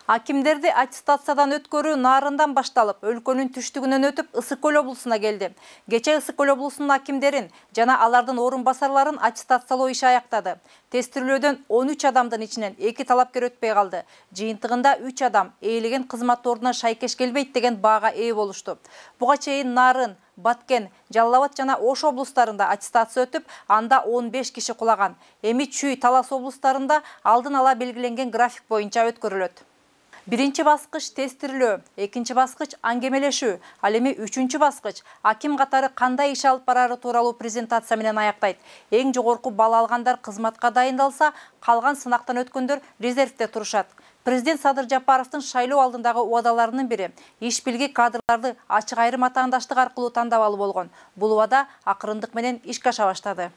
Акимдерди аттестациядан өткөрүү Нарындан башталып, өлкөнүн түштүгүнөн өтүп Ысык Көл облусуна келди. Кече Ысык Көл облусунун акимдерин жана алардын орун басарларын аттестациялоо иши аяктады. Тестирүүлөөдөн 13 адамдын ичинен 2 талапкер өтпөй калды. Жыйынтыгында 3 адам ээлеген кызмат ордуна шайкеш келбейт деген баага ээ болушту. Буга чейин Нарын, Баткен, Жалал Абад жана Ош облустарында аттестация өтүп, анда 15 киши кулаган. Эми Чүй, Талас облустарында алдын ала белгиленген график боюнча өткөрүлөт. Биринчи баскыч тестирлөө, экинчи баскыч аңгемелешүү, ал эми үчүнчү баскыч аким катары кандай иш алып барары тууралуу презентация менен аяктайт. Эң жогорку бал алгандар кызматка дайындалса, калган сынактан өткөндөр резервде турушат. Президент Садыр Жапаровдун шайлоо алдындагы убадаларынын бири иш билги кадрларды ачык айрым атаандаштык аркылуу тандап алуу болгон. Бул убада акырындык менен ишке аша баштады.